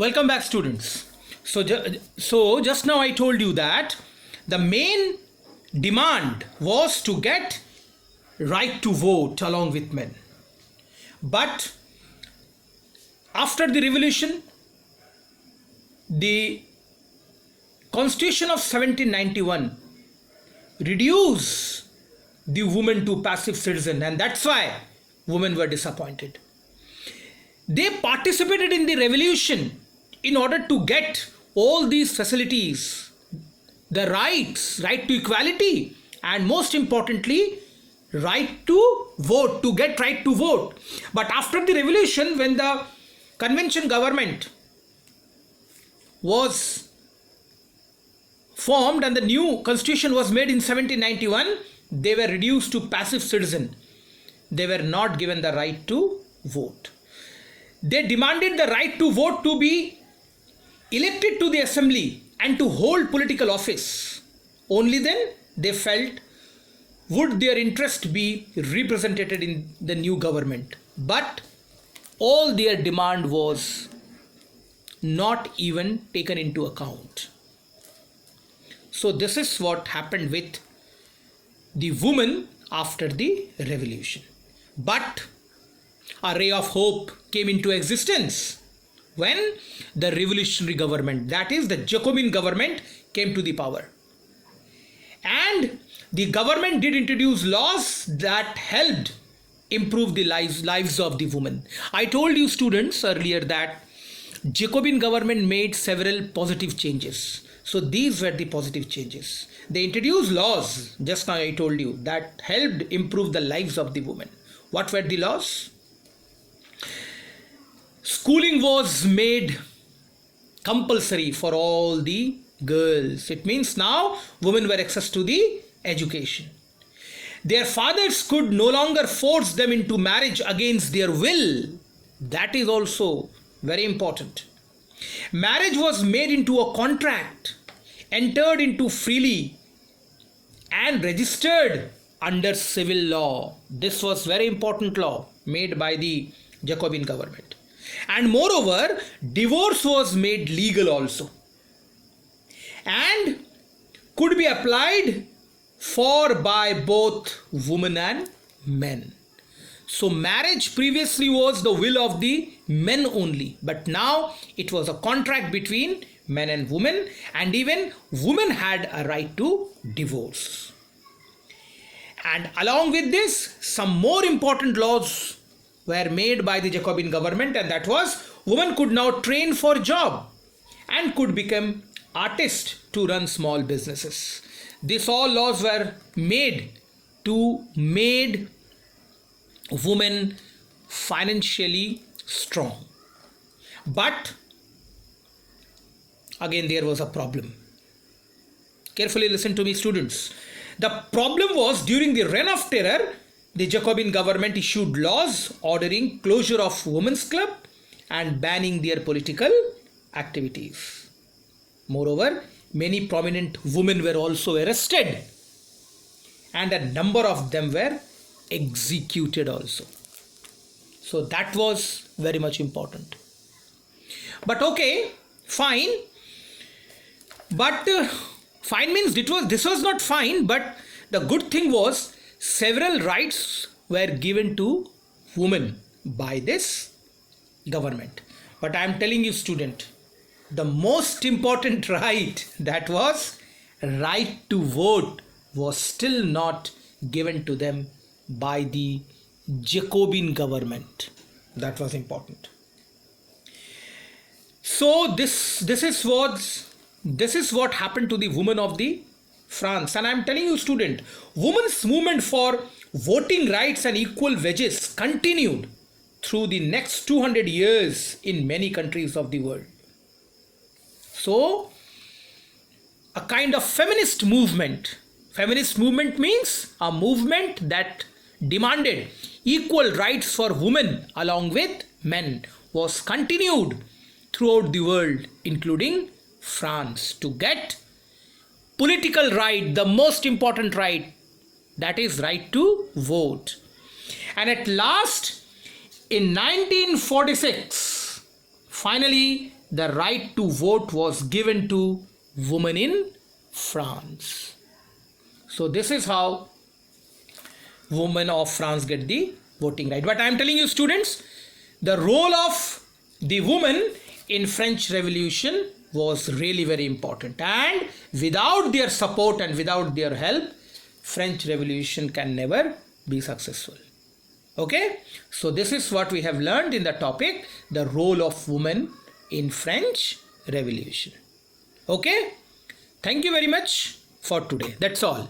Welcome back, students. So just now I told you that the main demand was to get right to vote along with men. But after the revolution, the Constitution of 1791 reduced the women to passive citizen, and that's why women were disappointed. They participated in the revolution in order to get all these facilities, the rights, right to equality, and most importantly, right to vote, to get right to vote. But after the revolution, when the convention government was formed and the new constitution was made in 1791, they were reduced to passive citizen. They were not given the right to vote. They demanded the right to vote to be elected to the assembly and to hold political office. Only then they felt would their interest be represented in the new government. But all their demand was not even taken into account. So this is what happened with the women after the revolution. But a ray of hope came into existence when the revolutionary government, that is the Jacobin government, came to the power. And the government did introduce laws that helped improve the lives of the women. I told you, students, earlier that Jacobin government made several positive changes. So these were the positive changes. They introduced laws, just now I told you, that helped improve the lives of the women. What were the laws? Schooling was made compulsory for all the girls. It means now women were access to the education. Their fathers could no longer force them into marriage against their will. That is also very important. Marriage was made into a contract, entered into freely, and registered under civil law. This was very important law made by the Jacobin government. And moreover, divorce was made legal also and could be applied for by both women and men. So marriage previously was the will of the men only, but now it was a contract between men and women, and even women had a right to divorce. And along with this, some more important laws were made by the Jacobin government, and that was women could now train for job and could become artists to run small businesses. These all laws were made to make women financially strong. But again there was a problem. Carefully listen to me, students. The problem was during the Reign of Terror, the Jacobin government issued laws ordering closure of women's club and banning their political activities. Moreover, many prominent women were also arrested, and a number of them were executed also. So that was very much important. But okay, fine. But fine means this was not fine, but the good thing was several rights were given to women by this government. But I am telling you, student, the most important right, that was right to vote, was still not given to them by the Jacobin government. That was important. So this is what happened to the women of the France. And I am telling you, student, women's movement for voting rights and equal wages continued through the next 200 years in many countries of the world. So a kind of feminist movement. Feminist movement means a movement that demanded equal rights for women along with men was continued throughout the world, including France, to get political right, the most important right, that is right to vote. And at last, in 1946, finally the right to vote was given to women in France. So this is how women of France get the voting right. But I am telling you, students, the role of the woman in French Revolution was really very important, and without their support and without their help, French Revolution can never be successful. Okay, so this is what we have learned in the topic, the role of women in French Revolution. Okay, thank you very much for today. That's all.